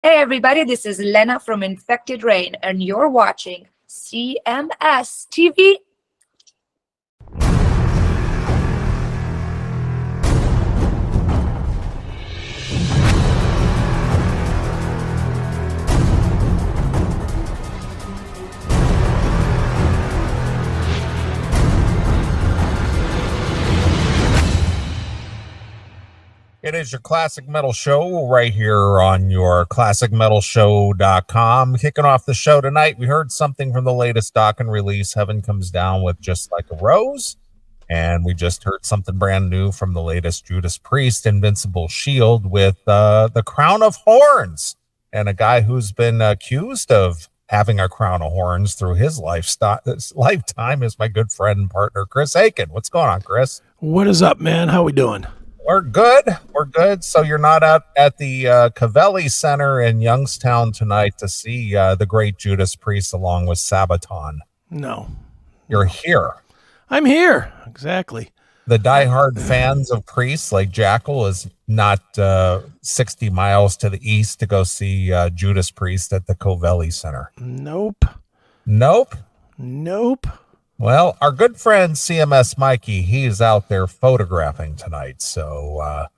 Hey everybody, this is Lena from Infected Rain, and you're watching CMS TV. It is your Classic Metal Show right here on your classicmetalshow.com. Kicking off the show tonight, we heard something from the latest doc and release, Heaven Comes Down with Just Like a Rose. And we just heard something brand new from the latest Judas Priest, Invincible Shield, with the Crown of Horns. And a guy who's been accused of having a crown of horns through his lifetime is my good friend and partner, Chris Akin. What's going on, Chris? What is up, man? How we doing? We're good. We're good. So you're not out at the Cavelli Center in Youngstown tonight to see the great Judas Priest along with Sabaton. No. You're here. I'm here. Exactly. The diehard fans of Priest, like Jackal, is not 60 miles to the east to go see Judas Priest at the Cavelli Center. Nope. Nope. Nope. Well, our good friend CMS Mikey, he's out there photographing tonight. So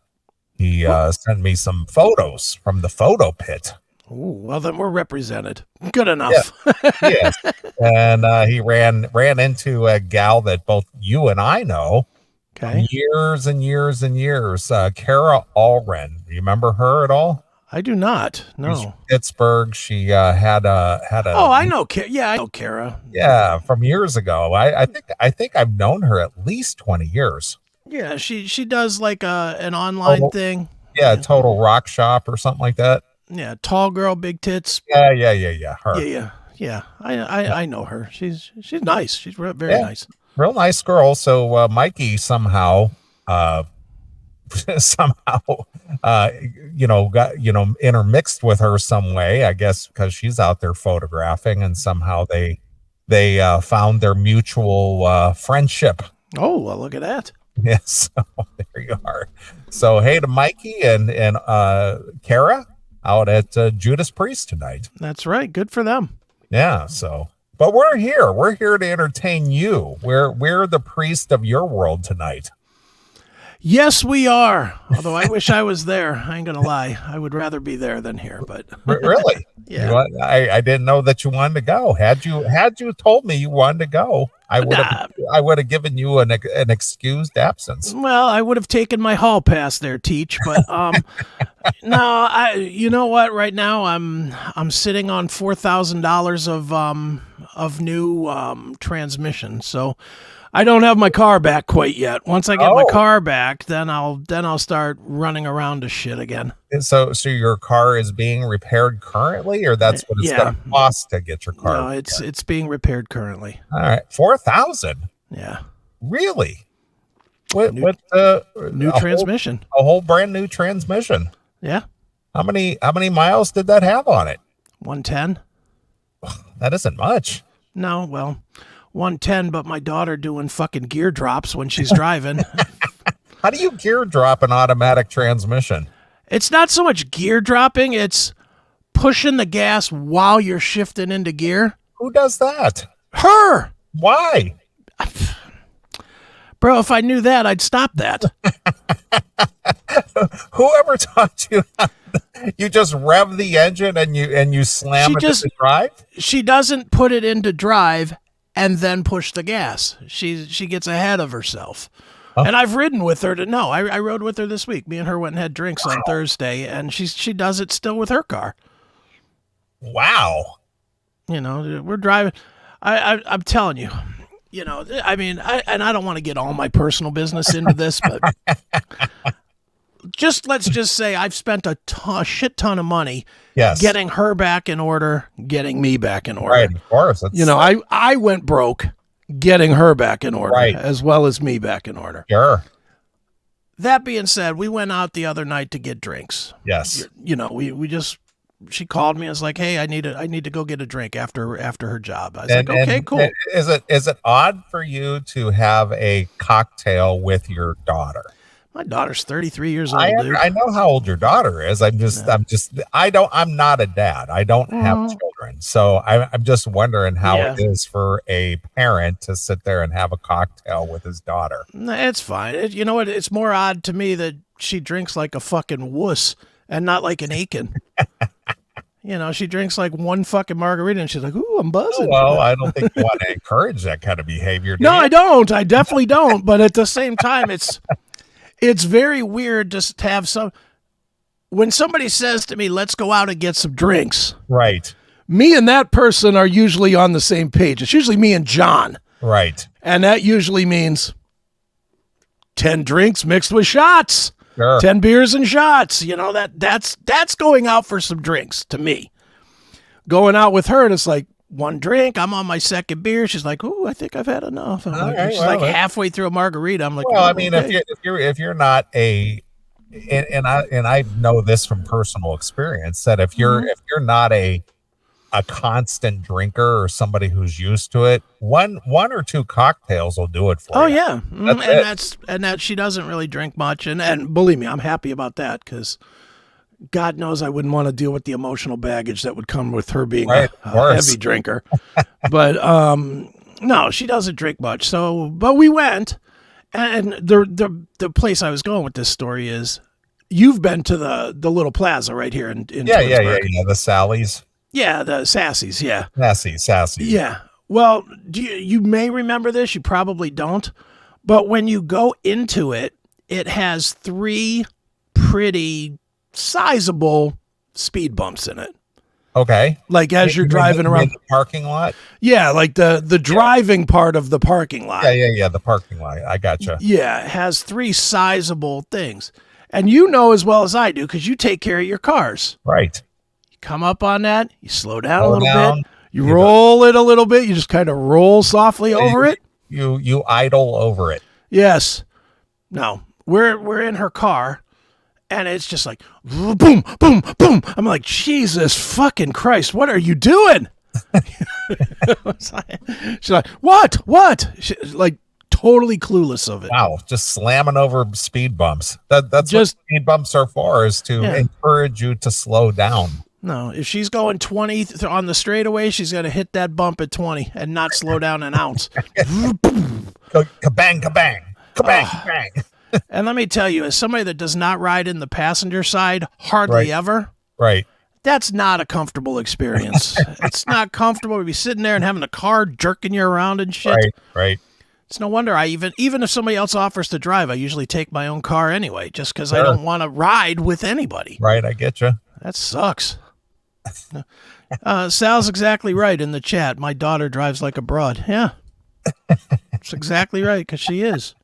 he sent me some photos from the photo pit. Ooh, well, then we're represented. Good enough. Yeah. Yes. And he ran into a gal that both you and I know. Okay. Years and years and years. Kara Allren. Do you remember her at all? I do not. No. She's from Pittsburgh. She had a. Oh, I know. Yeah, I know Kara. Yeah, from years ago. I think I've known her at least 20 years. Yeah, she does like an online thing. Yeah, Total Rock Shop or something like that. Yeah, tall girl, big tits. Yeah. Her. Yeah. I know her. She's nice. She's very nice. Real nice girl. So Mikey somehow got intermixed with her some way, I guess, because she's out there photographing, and somehow they found their mutual friendship. Oh, well, look at that. Yes. So there you are. So hey to Mikey and Kara out at Judas Priest tonight. That's right. Good for them. Yeah. So, but we're here to entertain you. We're the priest of your world tonight. Yes, we are. Although I wish I was there. I ain't gonna lie. I would rather be there than here. But really, yeah. I didn't know that you wanted to go. Had you told me you wanted to go, I would have given you an excused absence. Well, I would have taken my hall pass there, Teach. But no, you know what? Right now, I'm sitting on $4,000 of new transmission. So. I don't have my car back quite yet. Once I get my car back, then I'll start running around to shit again. And so your car is being repaired currently, or that's what it's going to cost to get your car? No, it's being repaired currently. All right, 4,000. Yeah. Really? New transmission. A whole brand new transmission. Yeah. How many miles did that have on it? 110. That isn't much. No, well. 110, but my daughter doing fucking gear drops when she's driving. How do you gear drop an automatic transmission? It's not so much gear dropping, it's pushing the gas while you're shifting into gear. Who does that? Her! Why? Bro, if I knew that, I'd stop that. Whoever taught you you just rev the engine and you slam it into drive? She doesn't put it into drive and then push the gas. She gets ahead of herself. Huh? And I've ridden with her to know. I rode with her this week. Me and her went and had drinks on Thursday, and she does it still with her car. Wow. We're driving. I'm telling you, I mean, I don't want to get all my personal business into this, but let's just say I've spent a shit ton of money getting her back in order, getting me back in order. Right, of course. I went broke getting her back in order, as well as me back in order. Sure. That being said, we went out the other night to get drinks. Yes. She called me and was like, "Hey, I need to go get a drink after her job." I was like, "Okay, cool." Is it odd for you to have a cocktail with your daughter? My daughter's 33 years old, dude. I know how old your daughter is. I'm not a dad. I don't have children. So I'm just wondering how it is for a parent to sit there and have a cocktail with his daughter. It's fine. You know what? It's more odd to me that she drinks like a fucking wuss and not like an Akin. You know, she drinks like one fucking margarita and she's like, ooh, I'm buzzing. Well, I don't think you want to encourage that kind of behavior. No, I don't. I definitely don't. But at the same time, it's very weird just to have when somebody says to me, let's go out and get some drinks. Right. Me and that person are usually on the same page. It's usually me and John. Right. And that usually means 10 drinks mixed with shots. Sure. 10 beers and shots. You know, that's going out for some drinks to me. Going out with her, and it's like one drink. I'm on my second beer. She's like, "Ooh, I think I've had enough." She's like halfway through a margarita. I'm like, well, I mean, okay. if you're not and I know this from personal experience that if you're not a constant drinker or somebody who's used to it, one or two cocktails will do it for you. Yeah. That she doesn't really drink much, and believe me, I'm happy about that because God knows I wouldn't want to deal with the emotional baggage that would come with her being a heavy drinker. But no, she doesn't drink much. So, but we went, and the place I was going with this story is you've been to the little plaza right here in yeah, the Sally's. Yeah, the Sassy's, yeah. Sassy. Yeah. Well, you may remember this, you probably don't, but when you go into it, it has 3 pretty sizable speed bumps in it. Okay. Like as you're driving around the parking lot? Yeah, like the driving part of the parking lot. Yeah, the parking lot. I gotcha. Yeah, it has 3 sizable things. And you know as well as I do, because you take care of your cars. Right. Come up on that, you slow down a little bit, you roll it a little bit, you just kind of roll softly over it. You idle over it. Yes. No, we're in her car, and it's just like boom, boom, boom. I'm like, Jesus fucking Christ, what are you doing? She's like, what? She's like totally clueless of it. Wow, just slamming over speed bumps. That's just what speed bumps are for, is to encourage you to slow down. No, if she's going 20 on the straightaway, she's going to hit that bump at 20 and not slow down an ounce. Kabang, kabang, kabang, kabang. And let me tell you, as somebody that does not ride in the passenger side hardly ever, right? That's not a comfortable experience. It's not comfortable to be sitting there and having a car jerking you around and shit. Right. It's no wonder even if somebody else offers to drive, I usually take my own car anyway, just because I don't want to ride with anybody. Right, I get you. That sucks. Sal's exactly right in the chat. My daughter drives like a broad. Yeah, it's exactly right because she is.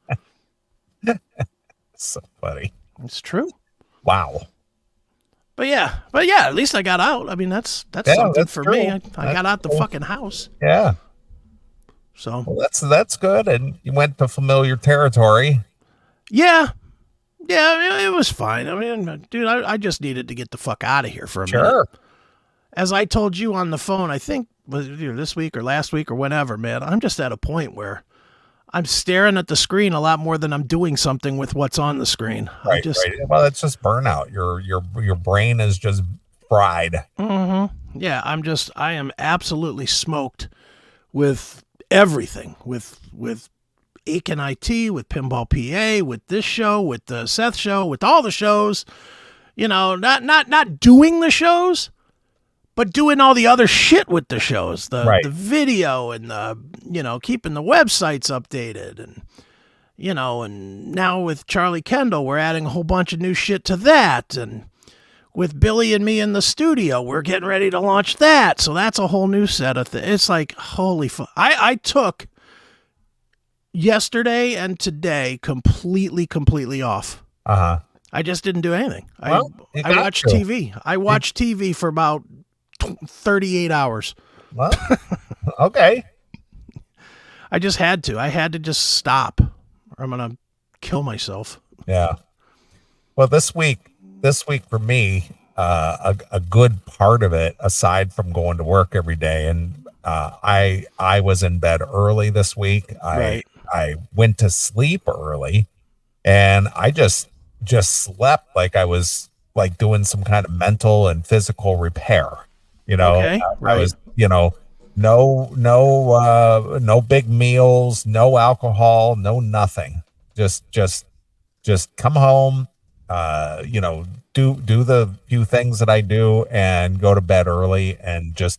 So funny. It's true. Wow. But yeah, at least I got out. I mean, that's something for true. me. I got out the fucking house. Yeah. So well, that's good. And you went to familiar territory. Yeah, it was fine. I mean, dude, I just needed to get the fuck out of here for a minute. As I told you on the phone, I think was either this week or last week or whenever, man, I'm just at a point where I'm staring at the screen a lot more than I'm doing something with what's on the screen. Right. Well, that's just burnout. Your brain is just fried. Mm-hmm. Yeah, I am absolutely smoked with everything, with Akin IT, with Pinball PA, with this show, with the Seth show, with all the shows. You know, not doing the shows, but doing all the other shit with the shows, the video and keeping the websites updated and now with Charlie Kendall, we're adding a whole bunch of new shit to that. And with Billy and me in the studio, we're getting ready to launch that. So that's a whole new set of things. It's like, holy fuck. I took yesterday and today completely off. Uh-huh. I just didn't do anything. Well, I watched TV. I watched TV for about 38 hours. Well, okay. I just had to. I had to just stop or I'm going to kill myself. Yeah. Well, this week for me, a good part of it, aside from going to work every day, and I was in bed early this week. I went to sleep early and I just slept like I was like doing some kind of mental and physical repair. Okay, I right. was, no big meals, no alcohol, no nothing. Just come home, do the few things that I do and go to bed early, and just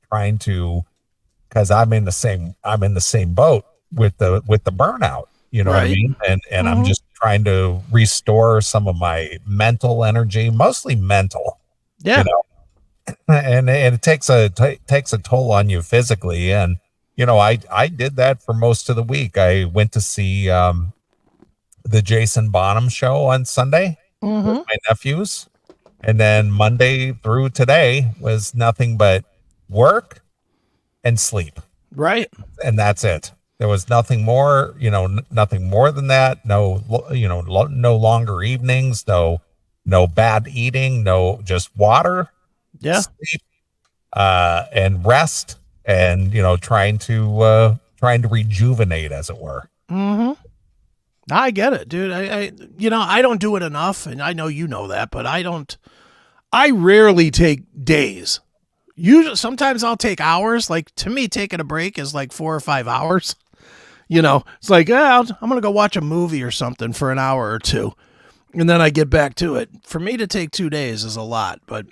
trying to, because I'm in the same boat with the burnout. You know what I Right. mean? And I'm Hmm. just trying to restore some of my mental energy, mostly mental, you Yeah. know, and it takes a toll on you physically. And I did that for most of the week. I went to see the Jason Bonham show on Sunday with Hmm. my nephews. And then Monday through today was nothing but work and sleep. Right. And that's it. There was nothing more, nothing more than that. No, no longer evenings, no bad eating, no, just water, Yeah. sleep, and rest, and, trying to rejuvenate, as it were. Hmm. I get it, dude. I don't do it enough, and I know you know that, but I don't. I rarely take days. Usually, sometimes I'll take hours. Like to me, taking a break is like 4 or 5 hours. It's like I'm gonna go watch a movie or something for an hour or two, and then I get back to it. For me to take 2 days is a lot, but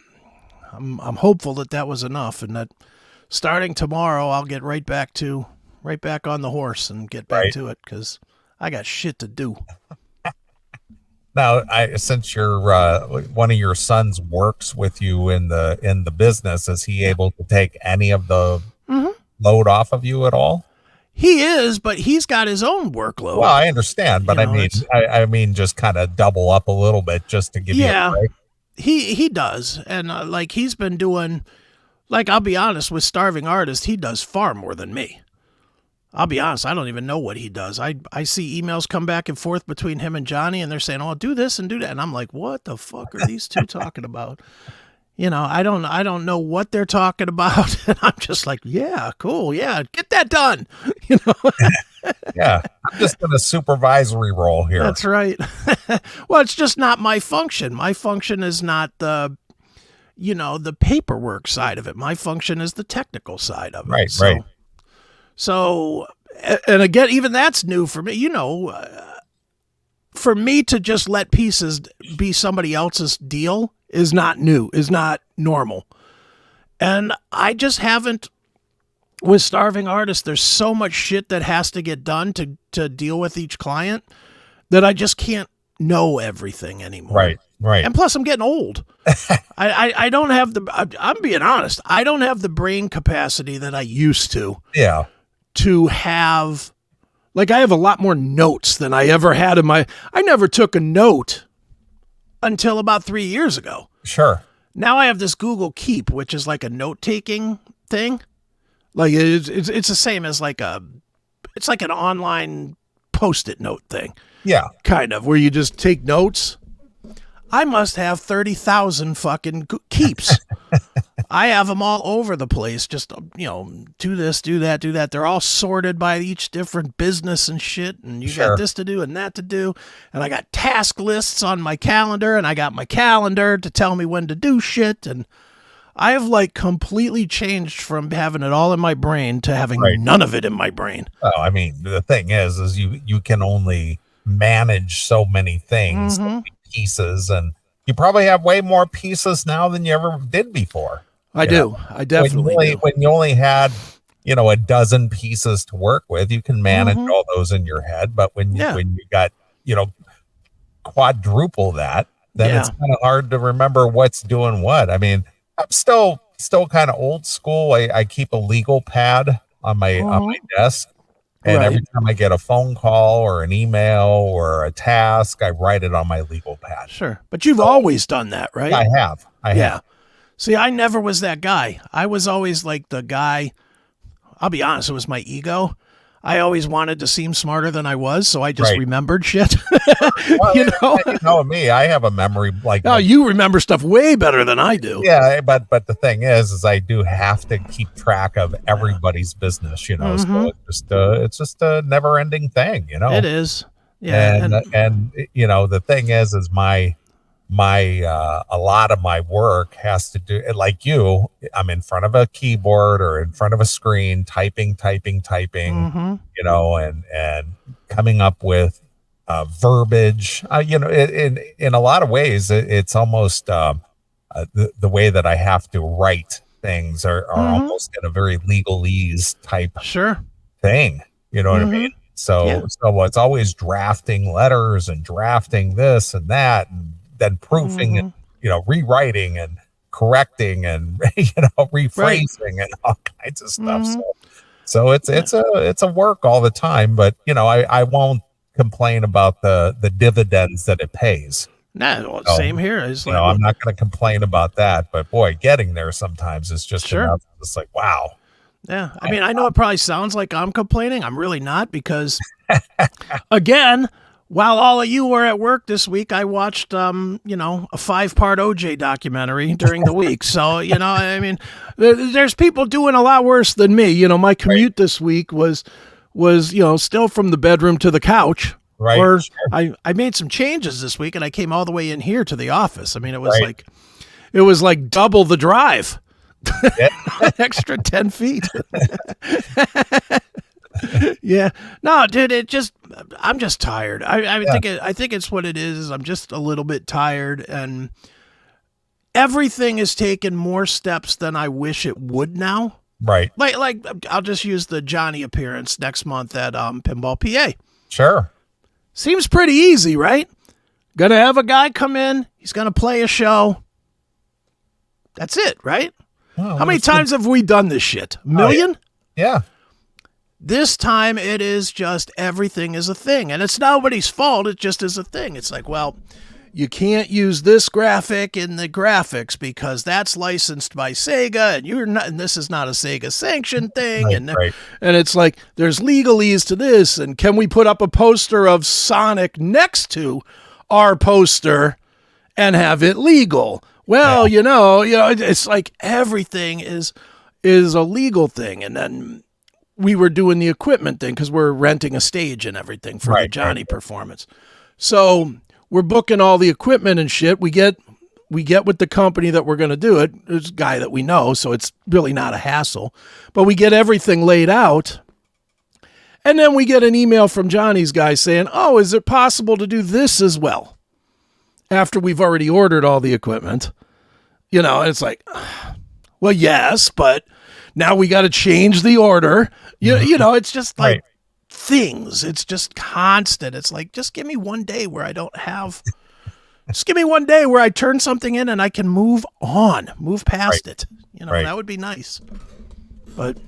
I'm hopeful that was enough, and that starting tomorrow I'll get right back on the horse and get back Right. to it because I got shit to do. Now, since one of your sons works with you in the business, is he Yeah. able to take any of the Hmm. load off of you at all? He is, but he's got his own Well, workload. I understand, but It's I mean, just kind of double up a little bit just to give you a yeah, break. he does, and like he's been doing. Like I'll be honest, with Starving Artist, he does far more than me. I'll be honest, I don't even know what he does. I see emails come back and forth between him and Johnny, and they're saying, "Oh, do this and do that," and I'm like, "What the fuck are these two talking about?" I don't know what they're talking about, and I'm just like, "Yeah, cool, yeah, get that done." You know, Yeah, I'm just in a supervisory role here. that's right. Well, it's just not my function. My function is not the paperwork side of it. My function is the technical side of it. Right, right, So, and again, even that's new for me. For me to just let pieces be somebody else's deal is not new, is not normal. And I just haven't, with Starving Artists, there's so much shit that has to get done to deal with each client that I just can't know everything anymore. right, right. And plus, I'm getting old. I don't have I'm being honest. I don't have the brain capacity that I used Yeah, to have. Like, I have a lot more notes than I ever had I never took a note until about 3 years ago. sure. Now I have this Google Keep, which is like a note-taking thing. Like, it's the same as it's like an online Post-it note thing, Yeah, kind of, where you just take notes. I must have 30,000 fucking keeps. I have them all over the place. Just, do this, do that, do that. They're all sorted by each different business and shit. And you sure. got this to do and that to do. And I got task lists on my calendar, and I got my calendar to tell me when to do shit. And I have completely changed from having it all in my brain to having Right. none of it in my brain. Well, I mean, the thing is you can only manage so many things, so many pieces, and you probably have way more pieces now than you ever did before. I do. I definitely do. When you only had, a dozen pieces to work with, you can manage all those in your head. But when you got, quadruple that, then it's kind of hard to remember what's doing what. I mean, I'm still kind of old school. I keep a legal pad on my desk. And Right. every time I get a phone call or an email or a task, I write it on my legal pad. Sure. But you've always done that, right? I have. See, I never was that guy. I was always like the guy. I'll be honest, it was my ego. I always wanted to seem smarter than I was, so I just Right. remembered shit. Well, You know? you know me, I have a memory like Oh, you remember stuff way better than I do. yeah, but the thing is I do have to keep track of everybody's business, so it's just a never-ending thing, It is. Yeah, And the thing is a lot of my work has to do, like you, I'm in front of a keyboard or in front of a screen typing, mm-hmm. and coming up with verbiage. In a lot of ways it's almost the way that I have to write things are Mm-hmm. almost in a very legalese type Sure. thing. You know what I Mm-hmm. mean? So it's always drafting letters and drafting this and that, and then proofing and, Mm-hmm. rewriting and correcting and, Right. rephrasing and all kinds of stuff. Mm-hmm. So it's, Yeah. it's a work all the time, but I won't complain about the dividends that it pays. Nah, well, So, same here. It's like, I'm not going to complain about that, but boy, getting there sometimes is just sure. enough. It's like, wow. Yeah. I mean, I know it probably sounds like I'm complaining. I'm really not, because again, while all of you were at work this week, I watched, a 5-part OJ documentary during the week. So, I mean, there's people doing a lot worse than me. My commute this week was, still from the bedroom to the couch. Right. Or Sure. I made some changes this week and I came all the way in here to the office. I mean, it Right. was like double the drive. Yeah. An extra 10 feet. Yeah. No, dude, I'm just tired. I think it's what it is. I'm just a little bit tired, and everything is taking more steps than I wish it would now. Right. Like I'll just use the Johnny appearance next month at Pinball PA. Sure. Seems pretty easy, right? Gonna have a guy come in, he's gonna play a show. That's it, right? Well, How many times have we done this shit? A million? Yeah. This time it is just everything is a thing. And it's nobody's fault. It just is a thing. It's like, well, you can't use this graphic in the graphics because that's licensed by Sega, and you're not, and this is not a Sega sanctioned thing. Right. And it's like, there's legalese to this. And can we put up a poster of Sonic next to our poster and have it legal? Well, it's like everything is a legal thing. And then we were doing the equipment thing because we're renting a stage and everything for the Johnny performance. So we're booking all the equipment and shit. We get with the company that we're going to do it. There's a guy that we know, so it's really not a hassle. But we get everything laid out. And then we get an email from Johnny's guy saying, oh, is it possible to do this as well? After we've already ordered all the equipment. And it's like, well, yes, but now we got to change the order. It's just like things. It's just constant. It's like, just give me one day where I don't have, just give me one day where I turn something in and I can move past it. That would be nice. But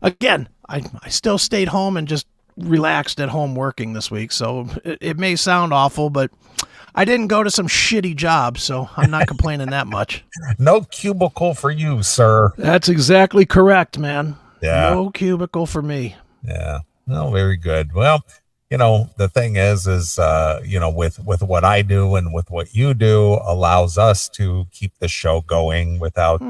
again, I still stayed home and just relaxed at home working this week. So it may sound awful, but I didn't go to some shitty job, so I'm not complaining that much. No cubicle for you, sir. That's exactly correct, man. Yeah. No cubicle for me. Yeah. No, very good. Well, the thing is, with what I do and with what you do allows us to keep the show going without,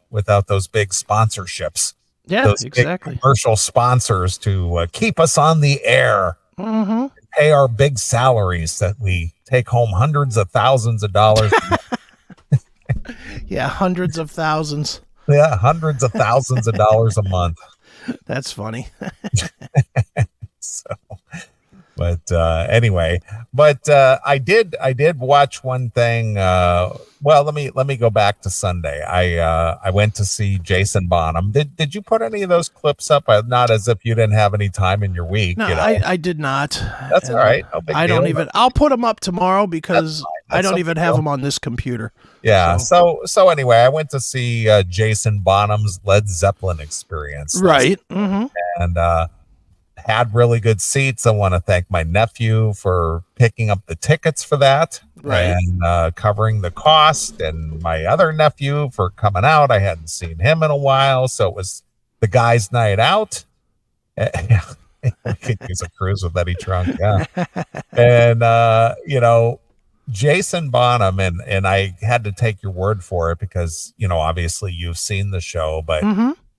without those big sponsorships. Yeah, those exactly. Big commercial sponsors to keep us on the air. Mm-hmm. Pay our big salaries that we take home hundreds of thousands of dollars. Yeah, hundreds of thousands. Yeah, hundreds of thousands of dollars a month. That's funny. Anyway, I did watch one thing. Well, let me go back to Sunday. I went to see Jason Bonham. Did you put any of those clips up? Not as if you didn't have any time in your week. No, I did not. That's all right. No big deal. I'll put them up tomorrow because I don't no even big have deal. them on this computer. Yeah. So anyway, I went to see Jason Bonham's Led Zeppelin experience. Right. Mm-hmm. And had really good seats. I want to thank my nephew for picking up the tickets for that. Right. And covering the cost, and my other nephew for coming out. I hadn't seen him in a while, so it was the guys' night out. We could use a cruise with Eddie Trunk, yeah. And Jason Bonham, and I had to take your word for it because obviously you've seen the show, but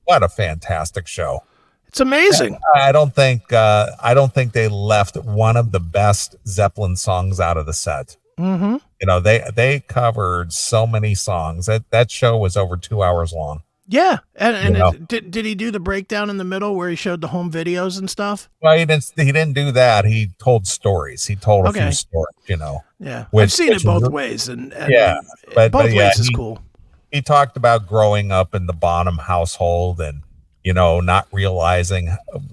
what a fantastic show. It's amazing. I don't think they left one of the best Zeppelin songs out of the set. Mm-hmm. You know, they covered so many songs. That show was over 2 hours long. Yeah, and You know? did he do the breakdown in the middle where he showed the home videos and stuff? Well, he didn't do that. He told stories. He told a few Okay. stories, you know. Yeah, Which- I've seen which it both is- ways, and Yeah, but both yeah, ways is cool. he talked about growing up in the Bonham household and, you know, not realizing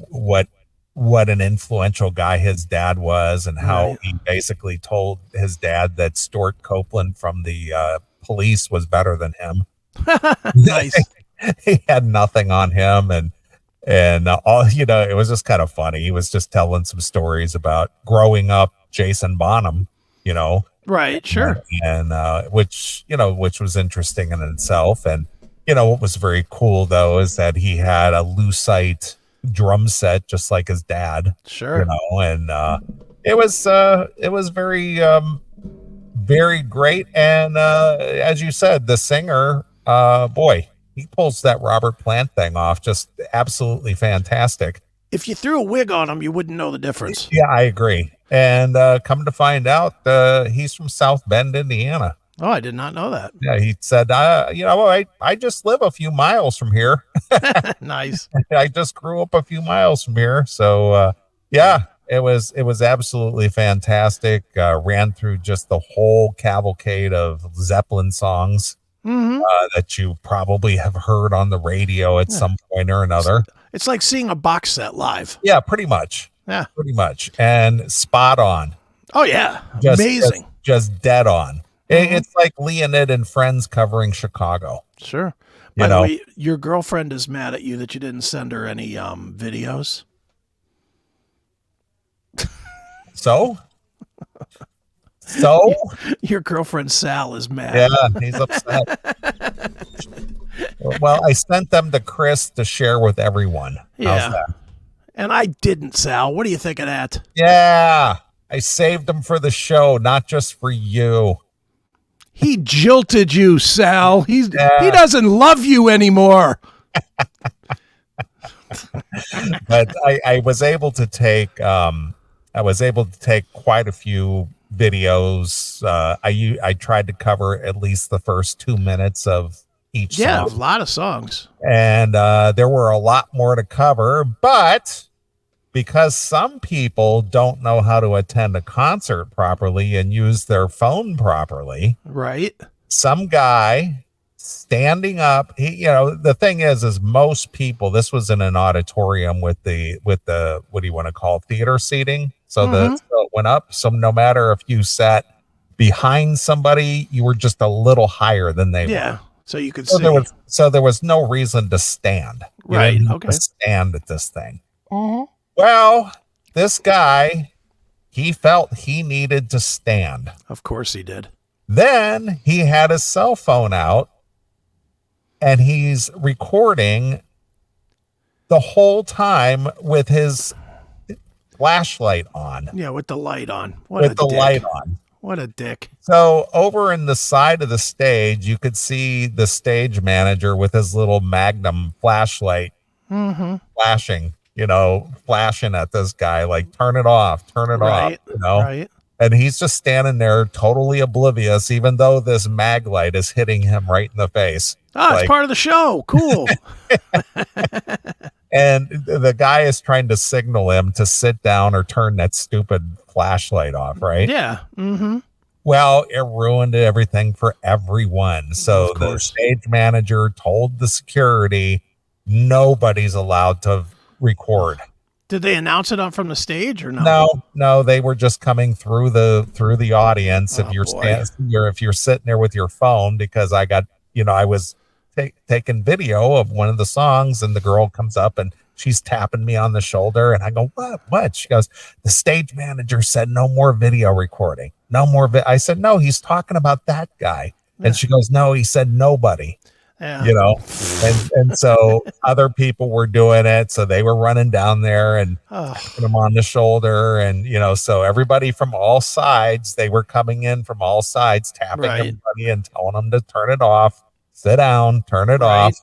what an influential guy his dad was, and how Right. he basically told his dad that Stuart Copeland from the Police was better than him. Nice. He had nothing on him, and all, you know, it was just kind of funny. He was just telling some stories about growing up Jason Bonham, you know, Right. Sure. and which was interesting in itself. And you know what was very cool though is that he had a lucite drum set just like his dad, Sure. you know, and it was very very great. And as you said, the singer, boy, he pulls that Robert Plant thing off just absolutely fantastic. If you threw a wig on him, you wouldn't know the difference. Yeah, I agree. And come to find out, he's from South Bend, Indiana. Oh, I did not know that. Yeah, he said, you know, I just live a few miles from here. Nice. I just grew up a few miles from here. So, yeah, it was absolutely fantastic. Ran through just the whole cavalcade of Zeppelin songs Mm-hmm. that you probably have heard on the radio at some point or another. It's like seeing a box set live. Yeah, pretty much. Yeah. Pretty much. And spot on. Oh yeah. Just, Amazing. just dead on. It's like Leonid and Friends covering Chicago. Sure. You By the know. way, your girlfriend is mad at you that you didn't send her any videos. So Your girlfriend Sal is mad. yeah, he's upset. Well, I sent them to Chris to share with everyone. How's Yeah. that? And I didn't, Sal. What do you think of that? Yeah, I saved them for the show, not just for you. He jilted you, Sal. He Yeah. doesn't love you anymore. But I was able to take quite a few videos. I tried to cover at least the first 2 minutes of each Yeah, a song. lot of songs. And there were a lot more to cover, but because some people don't know how to attend a concert properly and use their phone properly, Right. some guy standing up, the thing is most people, this was in an auditorium with the what do you want to call it, theater seating, so so it went up, so no matter if you sat behind somebody, you were just a little higher than they were. Yeah. So you could So see. there was no reason to stand. You Right, didn't have okay. to stand at this thing. Well, this guy, he felt he needed to stand. Of course he did. Then he had his cell phone out and he's recording the whole time with his flashlight on, Yeah, with the light on. What with a the dick. light on. What a dick. So over in the side of the stage, you could see the stage manager with his little Magnum flashlight flashing at this guy, like, turn it off, Right. off, Right. And he's just standing there totally oblivious, even though this mag light is hitting him right in the face. Oh, it's Like- part of the show. Cool. And the guy is trying to signal him to sit down or turn that stupid flashlight off, right? Yeah. Mm-hmm. Well, it ruined everything for everyone. So Of the course. stage manager told the security nobody's allowed to record. Did they announce it from the stage or no? No, they were just coming through the audience. Oh, If you're sitting there with your phone, because I got, I was taking video of one of the songs, and the girl comes up and she's tapping me on the shoulder, and I go, what? She goes, the stage manager said no more video recording. No more. I said, no, he's talking about that guy. And she goes, no, he said nobody. Yeah. And so other people were doing it, so they were running down there and Oh, put them on the shoulder, and so everybody from all sides, they were coming in from all sides, tapping Right. everybody and telling them to turn it off, sit down, turn it Right. off.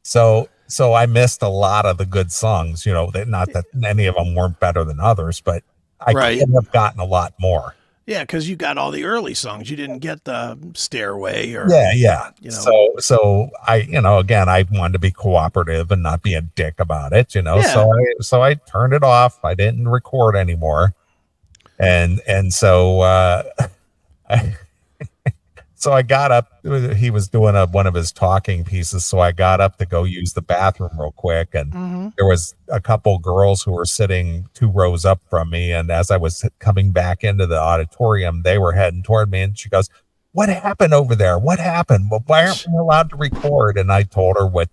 So so I missed a lot of the good songs, not that any of them weren't better than others, but I Right. could have gotten a lot more. Yeah, because you got all the early songs. You didn't get the Stairway or Yeah. You know. So I, again, I wanted to be cooperative and not be a dick about it, Yeah. So I turned it off. I didn't record anymore. And so so I got up. He was doing one of his talking pieces, so I got up to go use the bathroom real quick, and there was a couple girls who were sitting 2 rows up from me, and as I was coming back into the auditorium, they were heading toward me, and she goes, "What happened over there? What happened? Why aren't we allowed to record?" And I told her what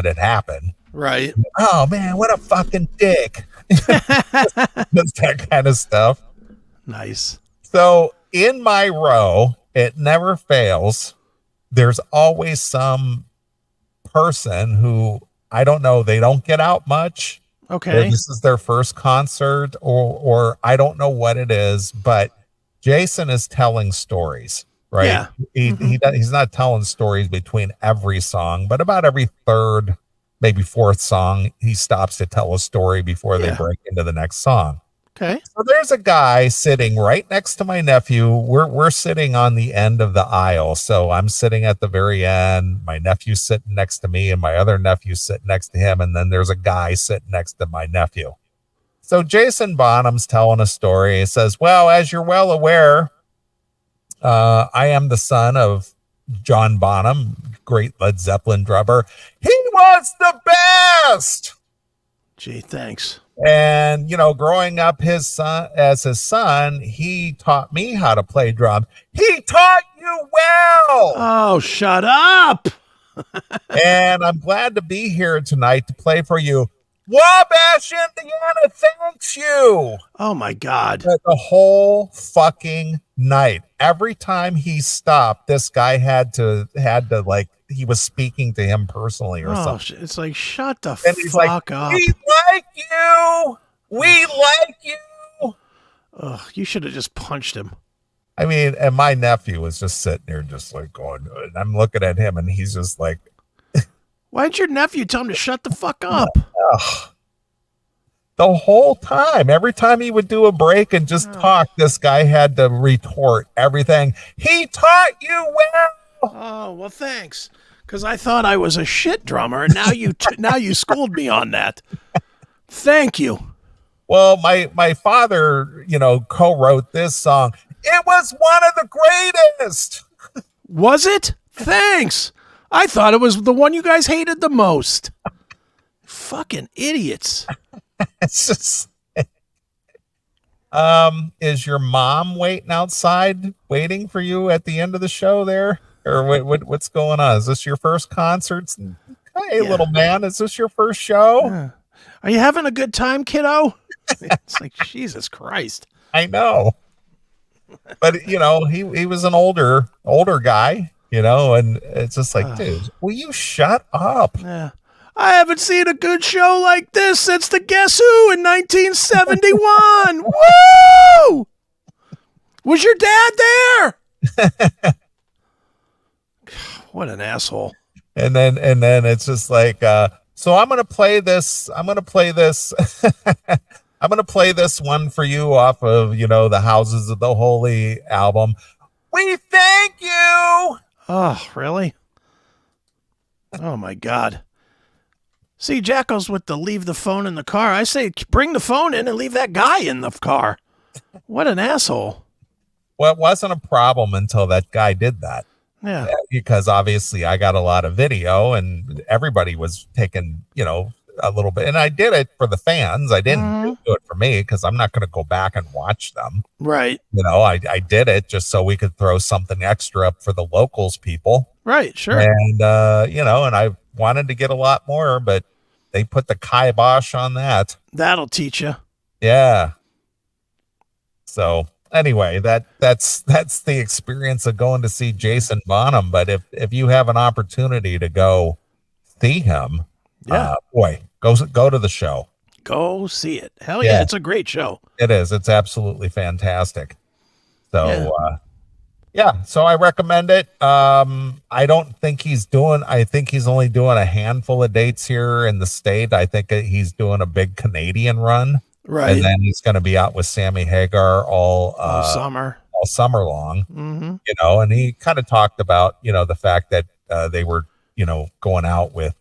had happened. Right. Oh man, what a fucking dick! Just that kind of stuff. Nice. So in my row, it never fails. There's always some person who, I don't know, they don't get out much. Okay. This is their first concert, or I don't know what it is, but Jason is telling stories, right? Yeah. He's not telling stories between every song, but about every third, maybe fourth song, he stops to tell a story before they break into the next song. Okay. So there's a guy sitting right next to my nephew. We're sitting on the end of the aisle. So I'm sitting at the very end. My nephew's sitting next to me, and my other nephew's sitting next to him. And then there's a guy sitting next to my nephew. So Jason Bonham's telling a story. He says, "Well, as you're well aware, I am the son of John Bonham, great Led Zeppelin drummer. He was the best." Gee, thanks. And, growing up his son, he taught me how to play drum. He taught you well. Oh, shut up. And I'm glad to be here tonight to play for you. Wabash, Indiana thanks you. Oh, my God. The whole fucking night. Every time he stopped, this guy had to like, he was speaking to him personally or something. It's like, shut the And he's fuck like, up. "We like you. We like you." Ugh, you should have just punched him. I mean, and my nephew was just sitting there just like going, and I'm looking at him and he's just like, Why didn't your nephew tell him to shut the fuck up? ugh. The whole time, every time he would do a break and just talk, this guy had to retort everything. He taught you well. Oh, well, thanks. Because I thought I was a shit drummer, and now you schooled me on that. Thank you. Well, my father, co-wrote this song. It was one of the greatest. Was it? Thanks. I thought it was the one you guys hated the most. Fucking idiots. It's just, is your mom waiting outside, waiting for you at the end of the show there? Or what's going on? Is this your first concert? Hey, little man, is this your first show? Are you having a good time, kiddo? It's like, Jesus Christ. I know. But, he was an older guy, and it's just like, dude, will you shut up? Yeah. I haven't seen a good show like this since the Guess Who in 1971. Woo! Was your dad there? What an asshole. And then it's just like, so I'm going to play this. I'm going to play this one for you off of, the Houses of the Holy album. We thank you. Oh, really? Oh, my God. See, Jacko's with the leave the phone in the car. I say, bring the phone in and leave that guy in the car. What an asshole. Well, it wasn't a problem until that guy did that. Yeah. Because obviously I got a lot of video and everybody was taking, a little bit. And I did it for the fans. I didn't do it for me because I'm not going to go back and watch them. Right. I did it just so we could throw something extra up for the locals people. Right. Sure. And, and I wanted to get a lot more, but they put the kibosh on that. That'll teach you. Yeah. So anyway, that's the experience of going to see Jason Bonham. But if you have an opportunity to go see him, go to the show. Go see it. Hell yeah, it's a great show. It is. It's absolutely fantastic. So Yeah, so I recommend it. I don't think I think he's only doing a handful of dates here in the state. I think he's doing a big Canadian run. Right. And then he's going to be out with Sammy Hagar all summer. All summer long, Mm-hmm. and he kind of talked about, the fact that they were, going out with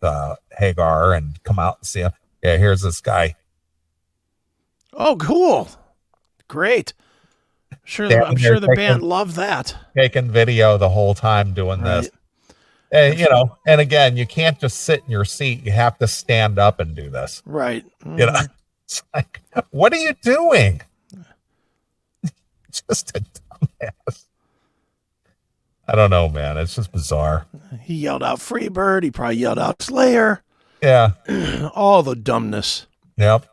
Hagar and come out and see him. Yeah, here's this guy. Oh, cool. Great. I'm sure the band loved that. Taking video the whole time doing this. And, and again, you can't just sit in your seat. You have to stand up and do this. Right. Mm-hmm. It's like, what are you doing? Just a dumbass. I don't know, man. It's just bizarre. He yelled out Freebird. He probably yelled out Slayer. Yeah. All the dumbness. Yep.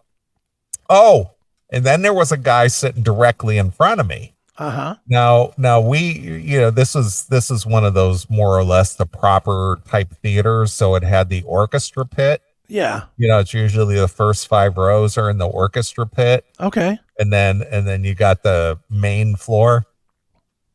Oh, and then there was a guy sitting directly in front of me. Uh-huh. Now we, this is one of those more or less the proper type theaters. So it had the orchestra pit. Yeah. It's usually the first 5 rows are in the orchestra pit. Okay. And then you got the main floor.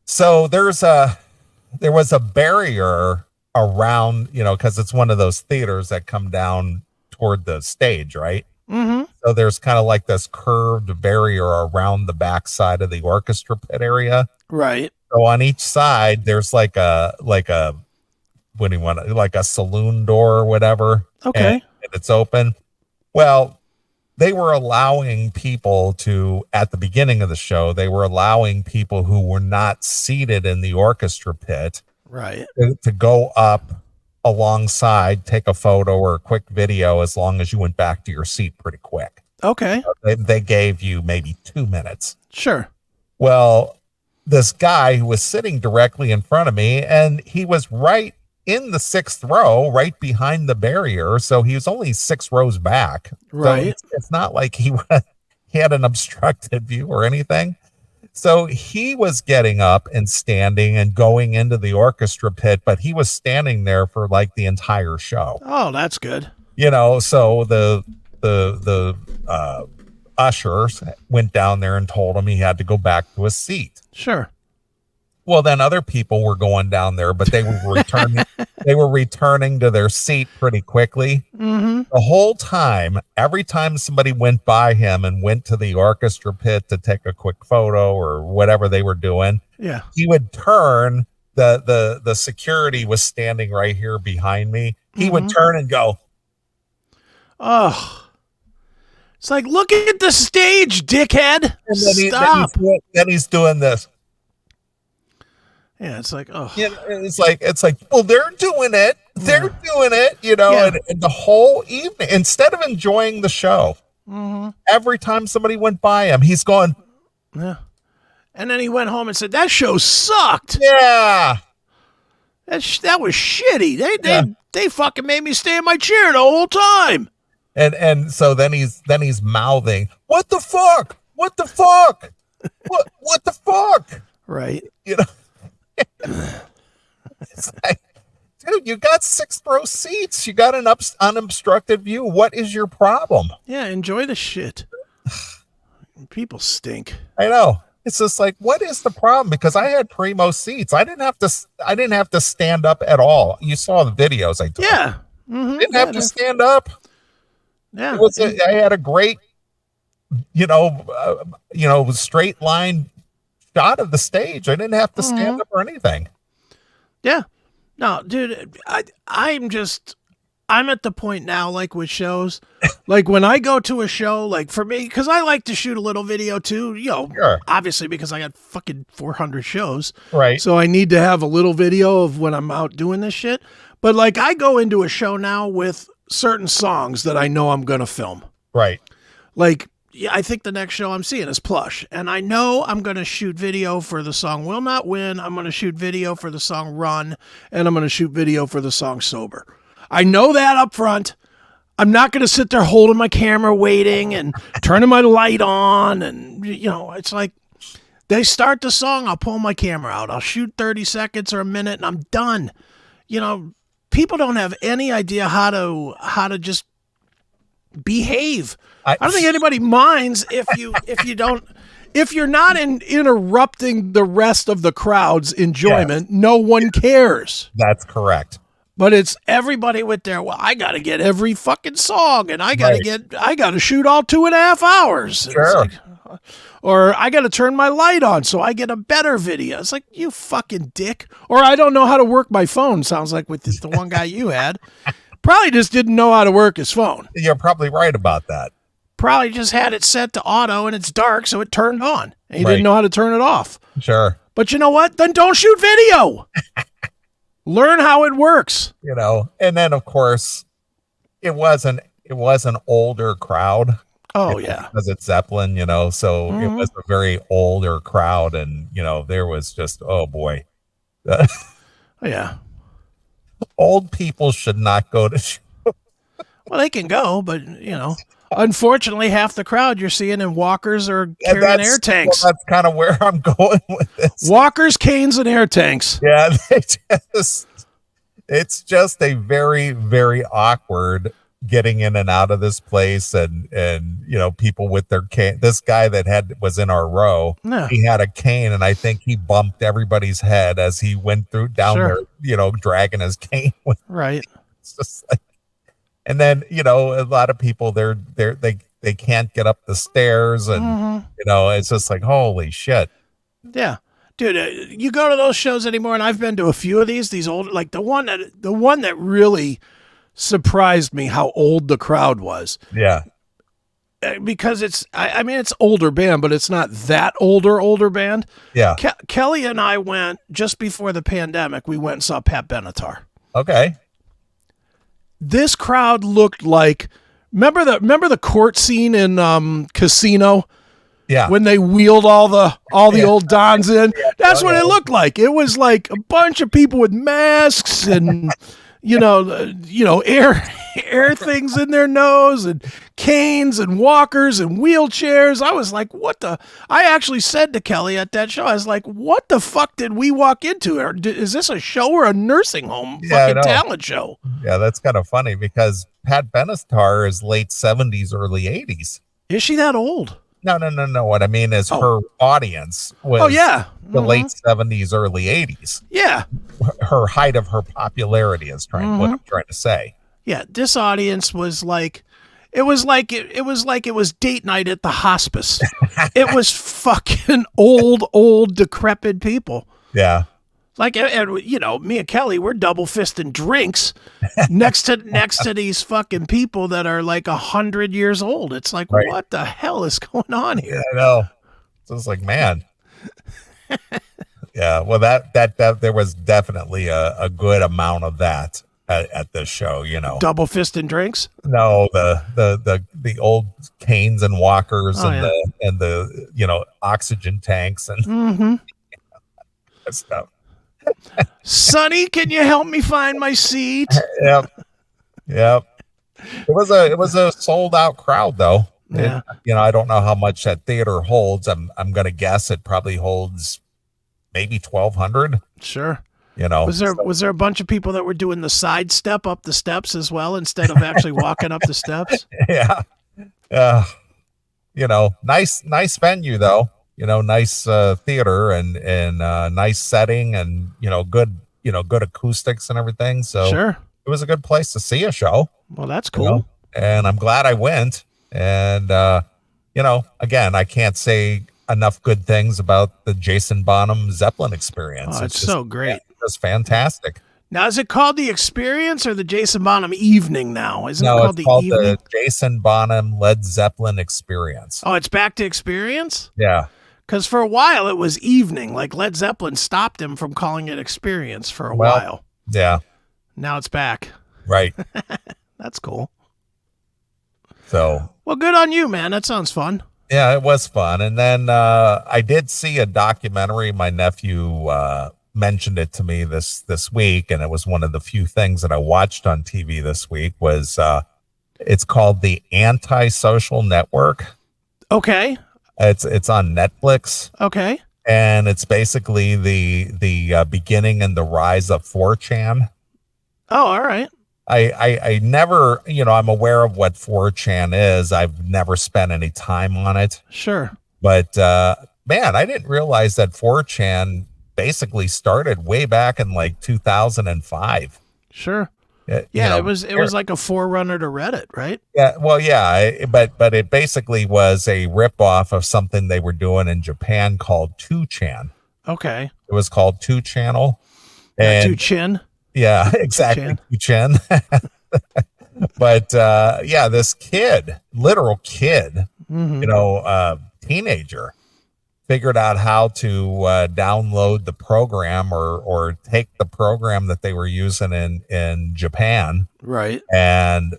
So there was a barrier around, because it's one of those theaters that come down toward the stage, right? Mm-hmm. So there's kind of like this curved barrier around the back side of the orchestra pit area. Right. So on each side, there's like a what do you want? Like a saloon door or whatever. Okay. And it's open. Well, they were allowing people to, at the beginning of the show, they were allowing people who were not seated in the orchestra pit, right, to go up alongside, take a photo or a quick video, as long as you went back to your seat pretty quick. Okay. They gave you maybe 2 minutes. Sure. Well, this guy who was sitting directly in front of me, and he was right in the 6th row, right behind the barrier. So he was only 6 rows back. Right. So it's not like he had an obstructed view or anything. So he was getting up and standing and going into the orchestra pit, but he was standing there for like the entire show. Oh, that's good. So the ushers went down there and told him he had to go back to his seat. Sure. Well, then other people were going down there, but they were returning. They were returning to their seat pretty quickly. Mm-hmm. The whole time, every time somebody went by him and went to the orchestra pit to take a quick photo or whatever they were doing, yeah, he would turn. The security was standing right here behind me. He would turn and go, "Oh, it's like, look at the stage, dickhead! And Stop!" Then he's doing this. Yeah, it's like, oh, it's like, well, they're doing it. They're doing it, and the whole evening, instead of enjoying the show, every time somebody went by him, he's going, yeah. And then he went home and said, that show sucked. Yeah. That was shitty. They fucking made me stay in my chair the whole time. And so then he's mouthing, what the fuck? What the fuck? what the fuck? Right. It's like, dude, you got 6th row seats. You got an unobstructed view. What is your problem? Yeah, enjoy the shit. People stink. I know. It's just like, what is the problem? Because I had primo seats. I didn't have to stand up at all. You saw the videos I took. Yeah. Mm-hmm. Didn't have to stand up. Yeah. I had a great, straight line shot of the stage. I didn't have to stand up or anything. Yeah. No, dude, I'm at the point now, like with shows, like when I go to a show, like for me, because I like to shoot a little video too, Sure. Obviously because I got fucking 400 shows. Right. So I need to have a little video of when I'm out doing this shit. But like I go into a show now with certain songs that I know I'm going to film. Right. Like, yeah, I think the next show I'm seeing is Plush. And I know I'm going to shoot video for the song Will Not Win. I'm going to shoot video for the song Run. And I'm going to shoot video for the song Sober. I know that up front. I'm not going to sit there holding my camera waiting and turning my light on. And, it's like they start the song. I'll pull my camera out. I'll shoot 30 seconds or a minute and I'm done. People don't have any idea how to just behave. I don't think anybody minds if you don't If you're not interrupting the rest of the crowd's enjoyment, no one cares. That's correct. But it's everybody with their, well, I got to get every fucking song, and I got to shoot all 2.5 hours. Sure. Or I got to turn my light on so I get a better video. It's like, you fucking dick. Or I don't know how to work my phone. Sounds like with the one guy you had. Probably just didn't know how to work his phone. You're probably right about that. Probably just had it set to auto and it's dark, so it turned on. And he didn't know how to turn it off. Sure. But you know what? Then don't shoot video. Learn how it works. And then of course it was an older crowd. Oh yeah. Because it's Zeppelin, so it was a very older crowd, and there was just, oh boy. Yeah. Old people should not go to shows. Well, they can go, but unfortunately half the crowd you're seeing in walkers or carrying air tanks. Well, that's kind of where I'm going with this. Walkers, canes, and air tanks. Yeah, it's just a very, very awkward getting in and out of this place, and people with their cane. This guy that was in our row, he had a cane, and I think he bumped everybody's head as he went down there, dragging his cane with. Right. It's just like, and then a lot of people they can't get up the stairs, and it's just like, holy shit. Yeah. Dude, you go to those shows anymore, and I've been to a few of these old, like the one that really surprised me how old the crowd was. Yeah. Because it's older band, but it's not that older band. Yeah. Kelly and I went just before the pandemic. We went and saw Pat Benatar. Okay. This crowd looked like, remember the court scene in Casino? Yeah. When they wheeled all the old dons in. That's what it looked like. It was like a bunch of people with masks and air things in their nose and canes and walkers and wheelchairs. I was like, I actually said to Kelly at that show, I was like, what the fuck did we walk into? Is this a show or a nursing home fucking talent show? Yeah, that's kind of funny because Pat Benatar is late 70s, early 80s. Is she that old? No. What I mean is her audience was the late 70s, early 80s. Yeah. Her height of her popularity is what I'm trying to say. Yeah, this audience was like, it was like it was date night at the hospice. It was fucking old, decrepit people. Yeah. Like, and me and Kelly, we're double fisting drinks next to these fucking people that are like 100 years old. It's like, what the hell is going on here? Yeah, I know. So it's like, man. Yeah. Well, that there was definitely a good amount of that at this show. Double fisting drinks. No, the old canes and walkers and the oxygen tanks and stuff. Sonny, can you help me find my seat? Yep. It was a sold out crowd though. Yeah. I don't know how much that theater holds. I'm gonna guess it probably holds maybe 1,200. Sure. Was there a bunch of people that were doing the side step up the steps as well instead of actually walking up the steps? Yeah. Nice venue though. Nice theater and nice setting and good acoustics and everything. So sure, it was a good place to see a show. Well, that's cool. And I'm glad I went. And again, I can't say enough good things about the Jason Bonham Zeppelin experience. Oh, it's so great. It's fantastic. Now, is it called the Experience or the Jason Bonham Evening now? Isn't it called it's called Evening? The Jason Bonham Led Zeppelin Experience. Oh, it's back to Experience? Yeah. Because for a while it was Evening. Like Led Zeppelin stopped him from calling it Experience for a while. Yeah. Now it's back. Right. That's cool. So. Well, good on you, man. That sounds fun. Yeah, it was fun. And then I did see a documentary. My nephew mentioned it to me this week, and it was one of the few things that I watched on TV this week. Was it's called The Antisocial Network. Okay. It's on Netflix. Okay. And it's basically the beginning and the rise of 4chan. Oh, all right. I never, I'm aware of what 4chan is. I've never spent any time on it. Sure. But man, I didn't realize that 4chan basically started way back in like 2005. Sure. You Yeah, know, it was like a forerunner to Reddit, right? yeah, well, yeah, but it basically was a ripoff of something they were doing in Japan called 2chan. Okay. It was called 2channel, Not too and chin. yeah, exactly, 2chan. But yeah, this kid, literal kid, Mm-hmm. teenager, figured out how to download the program or take the program that they were using in Japan Right. and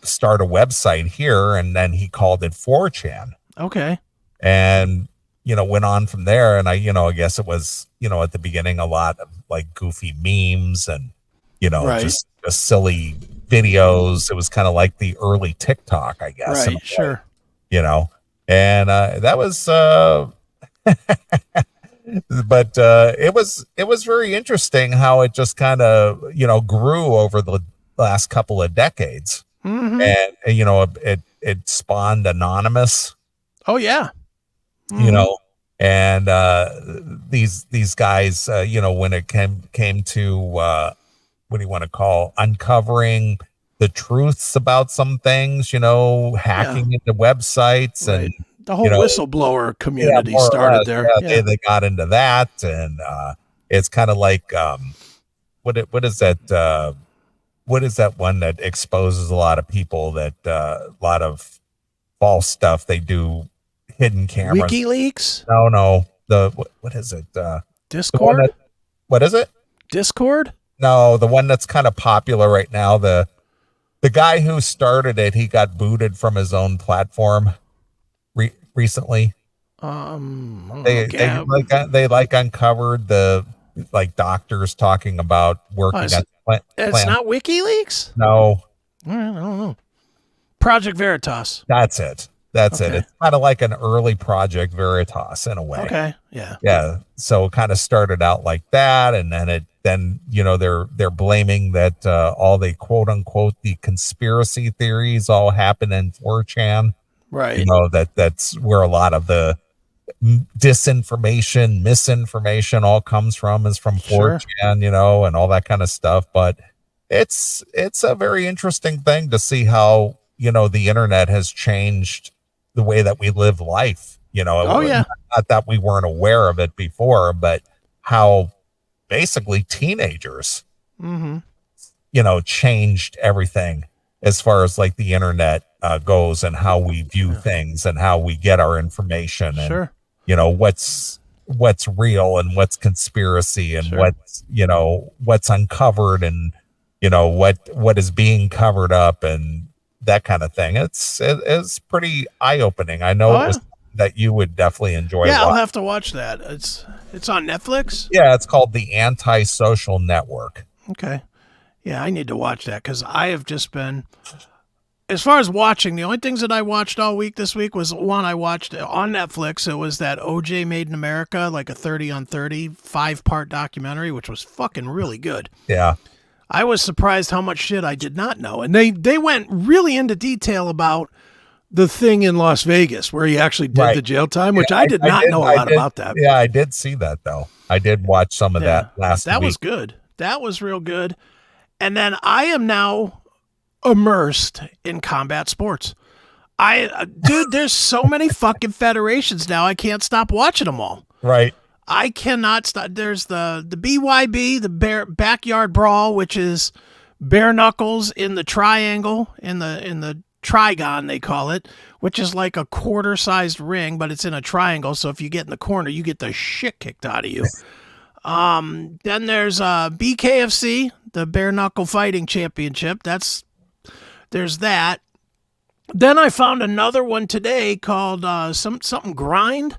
start a website here, and then he called it 4chan, Okay. and went on from there. And I guess it was at the beginning a lot of like goofy memes and Right. just silly videos. It was kind of like the early TikTok, I guess, in a Right. way, Sure. and that was but it was very interesting how it just kind of grew over the last couple of decades. Mm-hmm. And it spawned Anonymous, Oh yeah. you Mhm. know and these guys, when it came to what do you want to call, uncovering the truths about some things, hacking into websites, Right. and The whole whistleblower yeah, community more or started less, there. yeah, Yeah. they got into that. And it's kind of like what is that what is that one that exposes a lot of people, that a lot of false stuff they do, hidden cameras? WikiLeaks? No, what is it, the one Discord? that, what is it? Discord? No, the one that's kind of popular right now, the guy who started it, he got booted from his own platform recently. I don't they know, they like they like uncovered the like doctors talking about working it's, at it's plant. not WikiLeaks? No, All right, I don't know. Project Veritas. that's it. Okay. It's kind of like an early Project Veritas in a way. Okay. Yeah. Yeah, so it kind of started out like that, and then they're blaming that all the quote unquote the conspiracy theories all happen in 4chan. Right. That's where a lot of the disinformation, misinformation all comes from, is from Sure. 4chan, and all that kind of stuff. But it's a very interesting thing to see how the internet has changed the way that we live life. Oh yeah. Not that we weren't aware of it before, but how basically teenagers Mm-hmm. changed everything as far as like the internet goes, and how we view things and how we get our information, and Sure. what's real and what's conspiracy, and Sure. what's uncovered, and what is being covered up, and that kind of thing. It's pretty eye-opening. I know Oh, it was that you would definitely enjoy. Yeah, I'll watching. have to watch that. It's on Netflix? Yeah, it's called The Antisocial Network. Okay. Yeah, I need to watch that because I have just been, as far as watching, the only things that I watched all week this week was one I watched on Netflix. It was that OJ Made in America, like a 30 on 30 5-part documentary, which was fucking really good. Yeah. I was surprised how much shit I did not know. And they went really into detail about the thing in Las Vegas where he actually did Right. the jail time, which Yeah, I did not know a lot about that. Yeah, I did see that though. I did watch some of that last That week. was good. That was real good. And then I am now immersed in combat sports. Dude, there's so many fucking federations now. I can't stop watching them all. Right. I cannot stop. There's the BYB, the backyard brawl, which is bare knuckles in the triangle, in the trigon they call it, which is like a quarter-sized ring, but it's in a triangle. So if you get in the corner, you get the shit kicked out of you. Then there's BKFC, the bare knuckle fighting championship. There's that. Then I found another one today called something grind,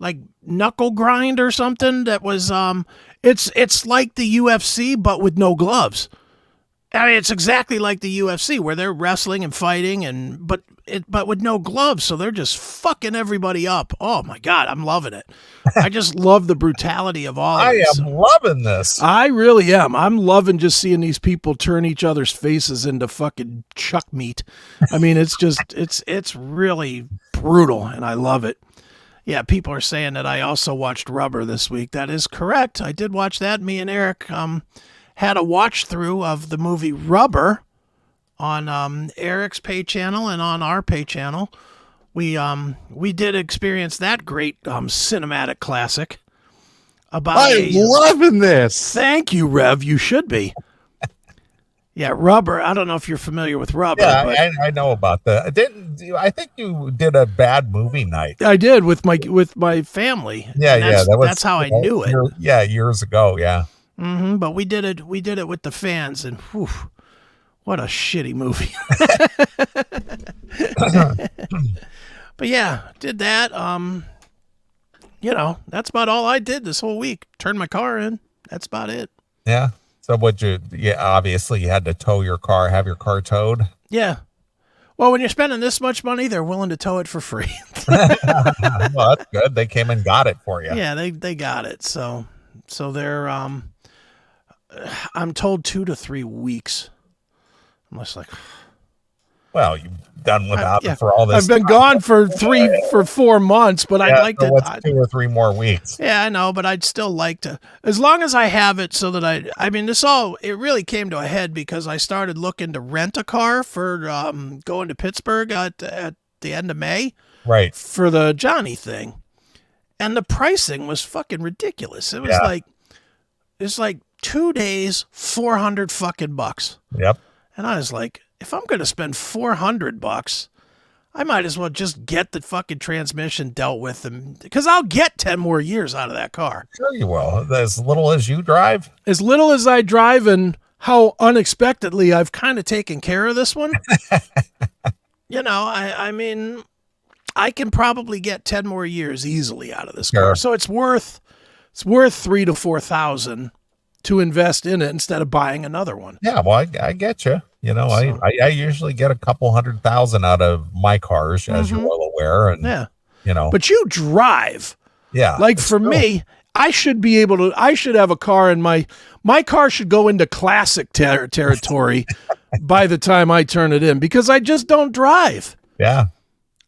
like knuckle grind or something. That was it's like the UFC but with no gloves. I mean, it's exactly like the UFC where they're wrestling and fighting, but with no gloves, so they're just fucking everybody up. Oh my God, I'm loving it. I just love the brutality of all of it. I am loving this. I really am. I'm loving just seeing these people turn each other's faces into fucking chuck meat. I mean, it's really brutal, and I love it. Yeah, people are saying that I also watched Rubber this week. That is correct. I did watch that. Me and Eric had a watch through of the movie Rubber on Eric's pay channel and on our pay channel. We did experience that great cinematic classic. I'm loving this. Thank you, Rev. You should be. Yeah, Rubber. I don't know if you're familiar with Rubber. Yeah, but I know about that. I think you did a bad movie night. I did with my family. Yeah, that's how I knew it. Years ago. Yeah. Mm-hmm, but we did it with the fans, and whew, what a shitty movie. But yeah, did that. That's about all I did this whole week. Turned my car in. That's about it. Yeah. So obviously you had to tow your car, have your car towed. Yeah. Well, when you're spending this much money, they're willing to tow it for free. Well, that's good. They came and got it for you. Yeah, they got it. So they're I'm told 2 to 3 weeks. I'm just like, well, you've done without it for all this. I've been gone for 4 months, but I'd like so to. What's 2 or 3 more weeks? Yeah, I know, but I'd still like to, as long as I have it, so that I mean, it really came to a head because I started looking to rent a car for going to Pittsburgh at the end of May, right, for the Johnny thing, and the pricing was fucking ridiculous. It was like 2 days, $400 fucking bucks. Yep. And I was like, if I'm going to spend $400, I might as well just get the fucking transmission dealt with, because I'll get 10 more years out of that car. Sure you will. As little as you drive. As little as I drive, and how unexpectedly I've kind of taken care of this one. I mean, I can probably get 10 more years easily out of this car. So it's worth $3,000 to $4,000 to invest in it instead of buying another one. Yeah, well, I get you. I usually get a couple $100,000 out of my cars, as you're well aware. And but you drive. Yeah. Like for me, I should have a car, and my car should go into classic territory by the time I turn it in, because I just don't drive. Yeah.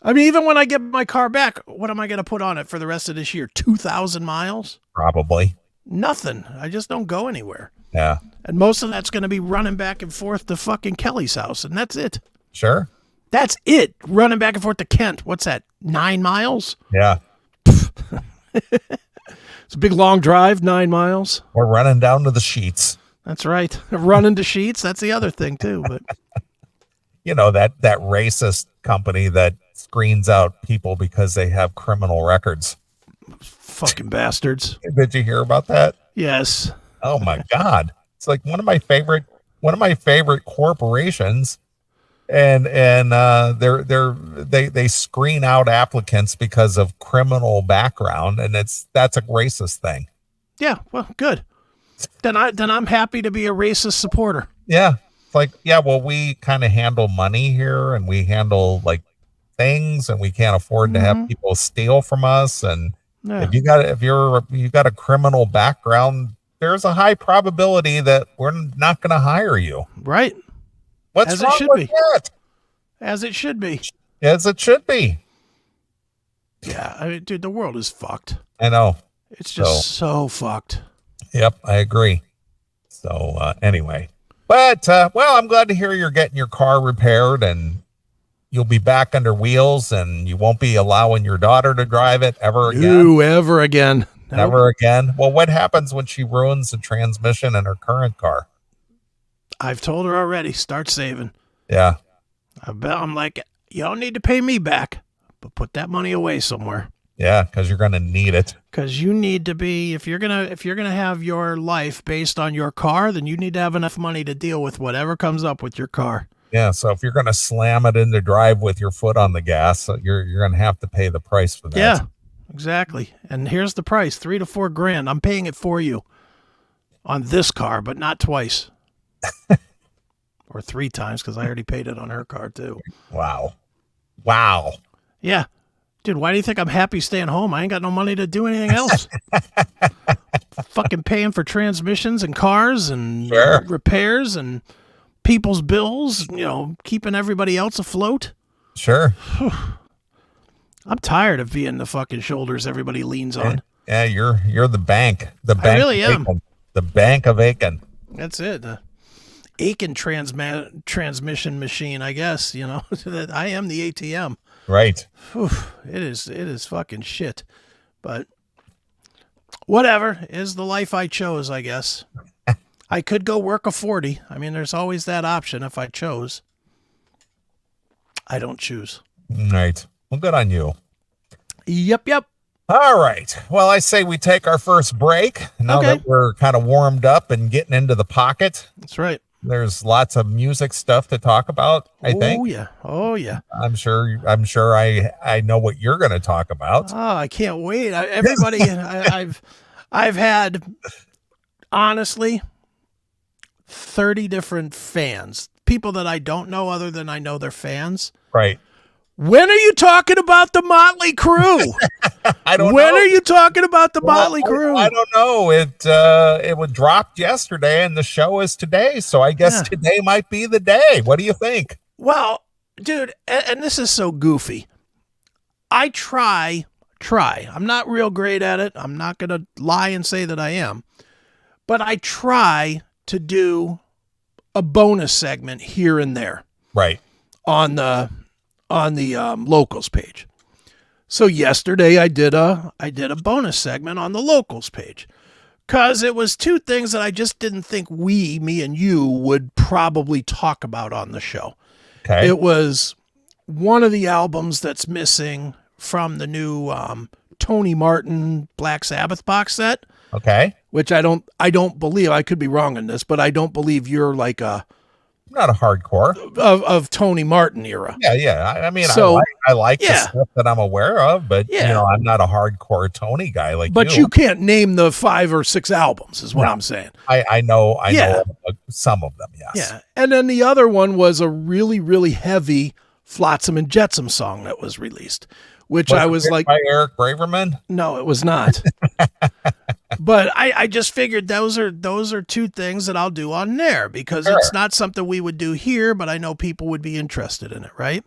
I mean, even when I get my car back, what am I going to put on it for the rest of this year? 2,000 miles? Probably. Nothing. I just don't go anywhere. Yeah. And most of that's going to be running back and forth to fucking Kelly's house, and that's it. Sure. That's it. Running back and forth to Kent. What's that? 9 miles? Yeah. It's a big long drive, 9 miles. We're running down to the Sheets. That's right. Running to Sheets. That's the other thing too. But that racist company that screens out people because they have criminal records. Fucking bastards. Did you hear about that? Yes. Oh my God. It's like one of my favorite corporations, and they screen out applicants because of criminal background, and that's a racist thing. Yeah, well, good. Then I'm happy to be a racist supporter. Yeah. It's like, yeah, well, we kind of handle money here, and we handle like things, and we can't afford to have people steal from us. And if you got a criminal background, there's a high probability that we're not going to hire you. Right. What's As wrong it should with be. that? As it should be. As it should be. Yeah, I mean, dude, the world is fucked. I know. It's just so fucked. Yep, I agree. So anyway, but I'm glad to hear you're getting your car repaired, and you'll be back under wheels, and you won't be allowing your daughter to drive it ever again. Ever again. Never again. Well, what happens when she ruins the transmission in her current car? I've told her already. Start saving. Yeah. I'm like, you don't need to pay me back, but put that money away somewhere. Yeah, because you're going to need it. Because you need to be, if you're gonna have your life based on your car, then you need to have enough money to deal with whatever comes up with your car. Yeah, so if you're going to slam it in the drive with your foot on the gas, you're going to have to pay the price for that. Yeah, exactly. And here's the price: $3,000 to $4,000. I'm paying it for you on this car, but not twice. or 3 times because I already paid it on her card too. Wow. Yeah. Dude, why do you think I'm happy staying home? I ain't got no money to do anything else. Fucking paying for transmissions and cars and repairs and people's bills, keeping everybody else afloat. Sure. I'm tired of being the fucking shoulders everybody leans on. Yeah, you're the bank. The bank. I really am. Akin. The bank of Akin. That's it. The Akin transmission machine, I guess, that I am the ATM. Right. Whew, it is fucking shit. But whatever is the life I chose, I guess. I could go work a 40. I mean, there's always that option if I chose. I don't choose. Right. Well, good on you. Yep. All right. Well, I say we take our first break now that we're kind of warmed up and getting into the pocket. That's right. There's lots of music stuff to talk about, I think. Oh yeah. I'm sure I know what you're going to talk about. Oh, I can't wait. Everybody I've had honestly 30 different fans. People that I don't know other than I know they're fans. Right. When are you talking about the Motley Crue? I don't know. When are you talking about the Motley Crue? I don't know. It was dropped yesterday and the show is today. So I guess today might be the day. What do you think? Well, dude, and this is so goofy. I try. I'm not real great at it. I'm not going to lie and say that I am. But I try to do a bonus segment here and there. Right. On the locals page. So yesterday I did a bonus segment on the locals page because it was 2 things that I just didn't think me and you would probably talk about on the show. Okay. It was one of the albums that's missing from the new Tony Martin Black Sabbath box set. Okay. Which I don't believe, I could be wrong in this, but I don't believe you're like not a hardcore of Tony Martin era. Yeah. I mean, so, I like the stuff that I'm aware of, but I'm not a hardcore Tony guy like you. But you can't name the 5 or 6 albums is what I'm saying. I know some of them, yes. Yeah. And then the other one was a really, really heavy Flotsam and Jetsam song that was released, which I was like, by Eric Braverman? No, it was not. But I just figured those are 2 things that I'll do on there because it's not something we would do here, but I know people would be interested in it, right?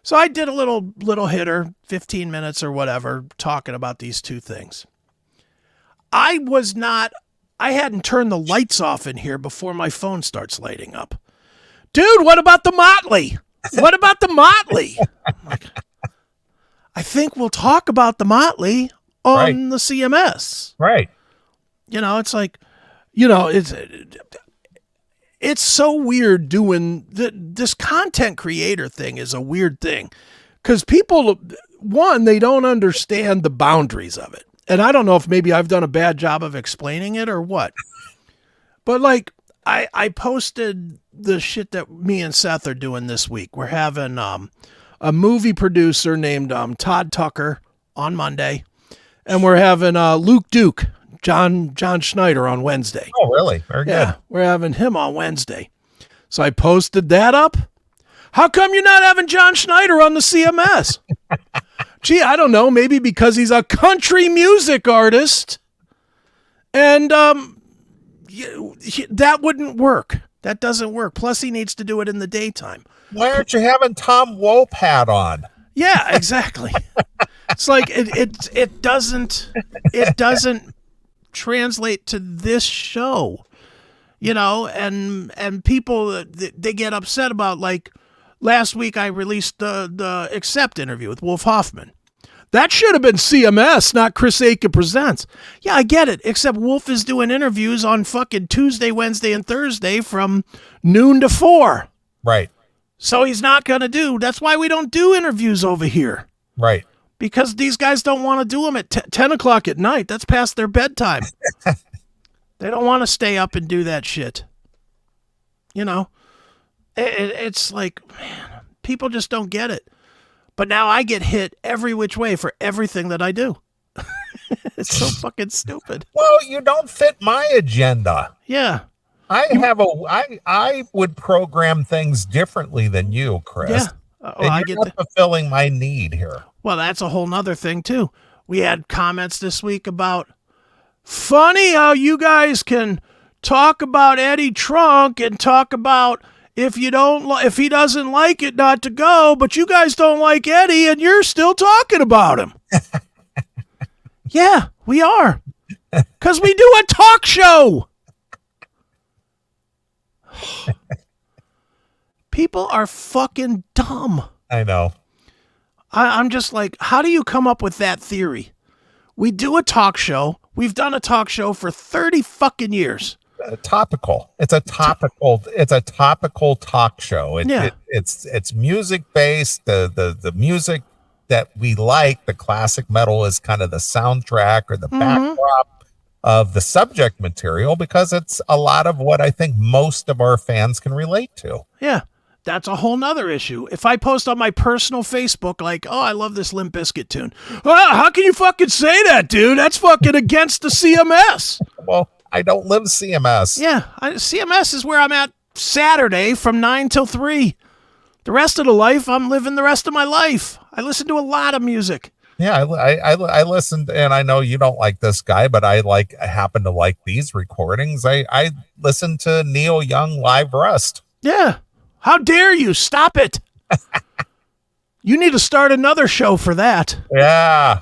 So I did a little hitter, 15 minutes or whatever, talking about these 2 things. I hadn't turned the lights off in here before my phone starts lighting up. Dude, what about the Motley? What about the Motley? I'm like, I think we'll talk about the Motley on the CMS. Right. It's like, it's so weird doing this content creator thing is a weird thing because people, one, they don't understand the boundaries of it. And I don't know if maybe I've done a bad job of explaining it or what, but like I posted the shit that me and Seth are doing this week. We're having a movie producer named Todd Tucker on Monday. And we're having Luke Duke, John Schneider on Wednesday. Oh, really? Very good. Yeah, we're having him on Wednesday. So I posted that up. How come you're not having John Schneider on the CMS? Gee, I don't know. Maybe because he's a country music artist. And that wouldn't work. That doesn't work. Plus, he needs to do it in the daytime. Why aren't you having Tom Wopat on? Yeah, exactly. It's like it doesn't translate to this show, and people they get upset about, like last week I released the Accept interview with Wolf Hoffman. That should have been CMS, not Chris Akin Presents. Yeah, I get it, except Wolf is doing interviews on fucking Tuesday, Wednesday, and Thursday from noon to 4. Right. So he's not going to do. That's why we don't do interviews over here. Right. Because these guys don't want to do them at 10 o'clock at night. That's past their bedtime. They don't want to stay up and do that shit. It's like, man, people just don't get it. But now I get hit every which way for everything that I do. It's so fucking stupid. Well, you don't fit my agenda. Yeah. I would program things differently than you, Chris. Yeah. And you're not fulfilling my need here. Well, that's a whole nother thing too. We had comments this week about funny how you guys can talk about Eddie Trunk and talk about if he doesn't like it not to go, but you guys don't like Eddie and you're still talking about him. Yeah, we are. Because we do a talk show. People are fucking dumb. I know. I'm just like, how do you come up with that theory? We do a talk show. We've done a talk show for 30 fucking years. Topical. It's a topical talk show. It's music based. The music that we like, the classic metal, is kind of the soundtrack or the backdrop of the subject material, because it's a lot of what I think most of our fans can relate to. Yeah. That's a whole nother issue. If I post on my personal Facebook, like, oh, I love this Limp Bizkit tune. Well, how can you fucking say that, dude? That's fucking against the CMS. Well, I don't live CMS. Yeah, CMS is where I'm at Saturday from 9 till 3. The rest of the life, I'm living the rest of my life. I listen to a lot of music. Yeah, I listened, and I know you don't like this guy, but I happen to like these recordings. I listened to Neil Young Live Rust. Yeah. How dare you? Stop it. You need to start another show for that. Yeah.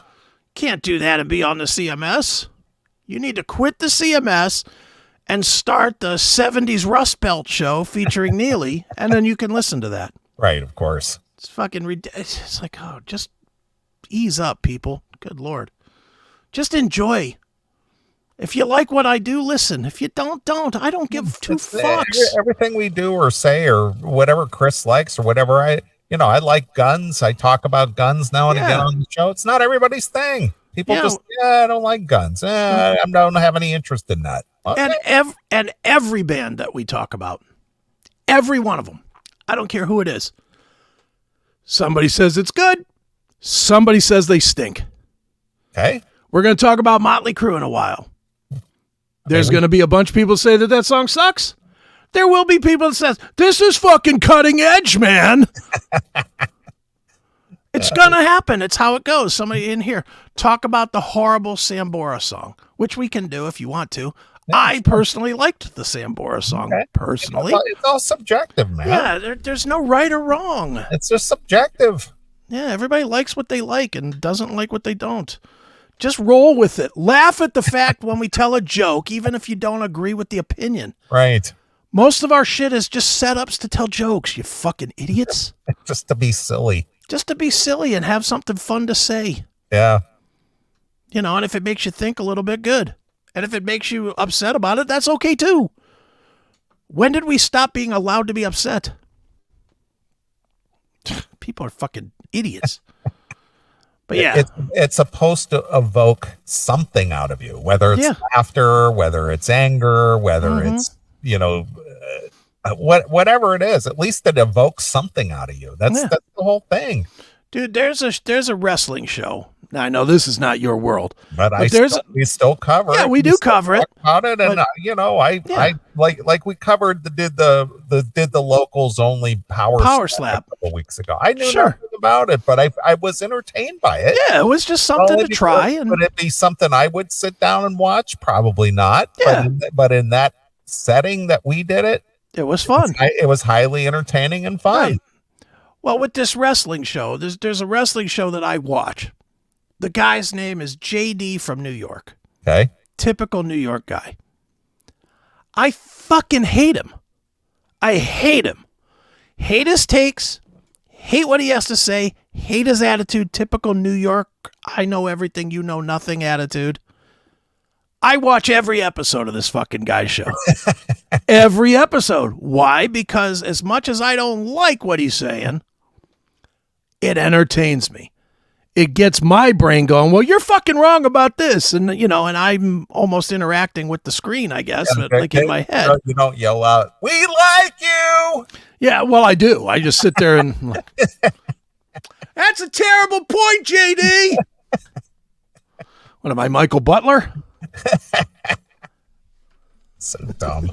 Can't do that and be on the CMS. You need to quit the CMS and start the 70s Rust Belt show featuring Neeley, and then you can listen to that. Right, of course. It's fucking ridiculous. It's like, oh, just ease up, people. Good Lord. Just enjoy. If you like what I do, listen. If you don't. I don't give two fucks. Everything we do or say or whatever Chris likes or whatever I like guns. I talk about guns now and again on the show. It's not everybody's thing. People I don't like guns. I don't have any interest in that. Okay. And every band that we talk about, every one of them, I don't care who it is. Somebody says it's good. Somebody says they stink. Okay. We're going to talk about Motley Crue in a while. There's going to be a bunch of people say that song sucks. There will be people that says, this is fucking cutting edge, man. It's going to happen. It's how it goes. Somebody in here talk about the horrible Sambora song, which we can do if you want to. I personally liked the Sambora song, personally. It's all subjective, man. Yeah, there's no right or wrong. It's just subjective. Yeah, everybody likes what they like and doesn't like what they don't. Just roll with it. Laugh at the fact when we tell a joke, even if you don't agree with the opinion. Right. Most of our shit is just setups to tell jokes, you fucking idiots. Just to be silly. Just to be silly and have something fun to say. Yeah. You know, and if it makes you think a little bit, good. And if it makes you upset about it, that's okay too. When did we stop being allowed to be upset? People are fucking idiots. But yeah. It's supposed to evoke something out of you, whether it's laughter, whether it's anger, whether it's, whatever it is. At least it evokes something out of you. That's the whole thing. Dude, there's a wrestling show. Now, I know this is not your world, but we still cover it. Yeah, we do cover it. About it, and I like we covered did the locals only power slap a couple weeks ago. I knew nothing about it, but I was entertained by it. Yeah, it was just something to try. Would it be something I would sit down and watch? Probably not. Yeah. But in that setting that we did it, it was fun. It was highly entertaining and fun. Right. Well, with this wrestling show, there's a wrestling show that I watch. The guy's name is JD from New York. Okay. Typical New York guy. I fucking hate him. I hate him. Hate his takes. Hate what he has to say. Hate his attitude. Typical New York, I know everything, you know nothing attitude. I watch every episode of this fucking guy's show. Every episode. Why? Because as much as I don't like what he's saying, it entertains me. It gets my brain going, well, you're fucking wrong about this. And, and I'm almost interacting with the screen, I guess, like in my head. You don't yell out, we like you. Yeah, well, I do. I just sit there and like, that's a terrible point, JD. What am I, Michael Butler? So dumb.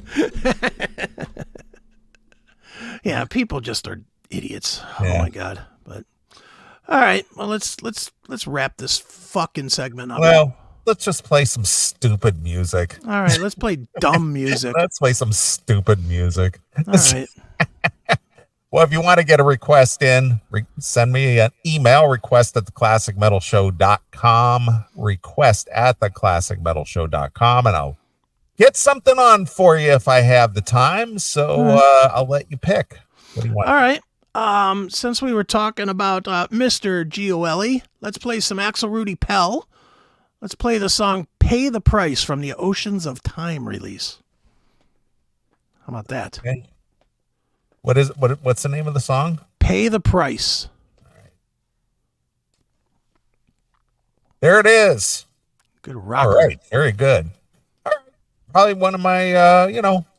Yeah, people just are idiots. Yeah. Oh my god. But all right, well let's wrap this fucking segment up. Well, let's just play some stupid music. All right, let's play dumb music. Let's play some stupid music. All right. Well, if you want to get a request in, send me an email, request@theclassicmetalshow.com, request@theclassicmetalshow.com, and I'll get something on for you if I have the time. So I'll let you pick. What do you want? All right. Since we were talking about Mr. Gioeli, let's play some Axel Rudy Pell. Let's play the song Pay the Price from the Oceans of Time release. How about that? Okay. What's the name of the song? Pay the Price. All right. There it is. Good rocker. All right. Very good. All right. Probably one of my,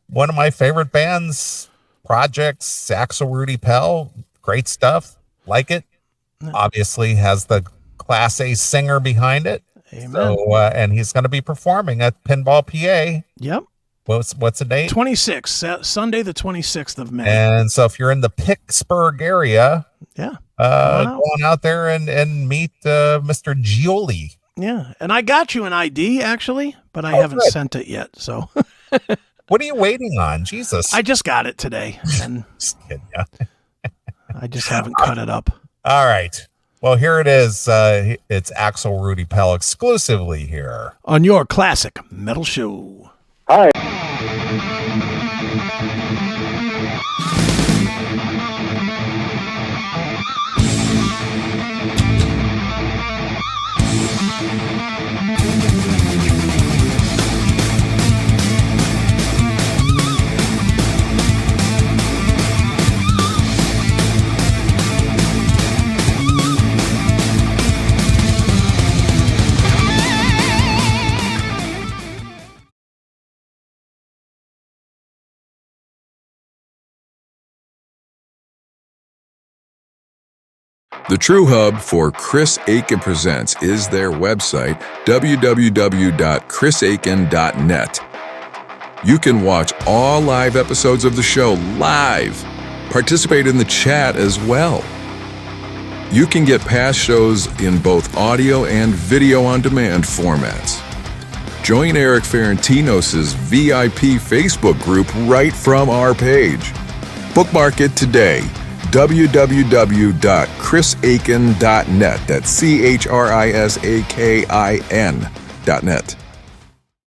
one of my favorite bands, projects, Axel Rudy Pell. Great stuff. Like it. Obviously has the Class A singer behind it. Amen. So, and he's going to be performing at Pinball PA. Yep. What's the date? 26th, Sunday the 26th of May. And so if you're in the Pittsburgh area, Yeah. go on out there and meet Mr. Gioli. Yeah. And I got you an ID, actually, but I haven't good. sent it yet. So What are you waiting on? Jesus. I just got it today, and Just kidding, yeah. I just haven't cut it up. All right. Well, here it is. It's Axel Rudy Pell exclusively here On your classic metal show. Hi. The true hub for Chris Akin Presents is their website, www.chrisakin.net. You can watch all live episodes of the show live, participate in the chat as well. You can get past shows in both audio and video on demand formats. Join Eric Ferentinos' VIP Facebook group right from our page. Bookmark it today. www.chrisakin.net. That's ChrisAkin.net.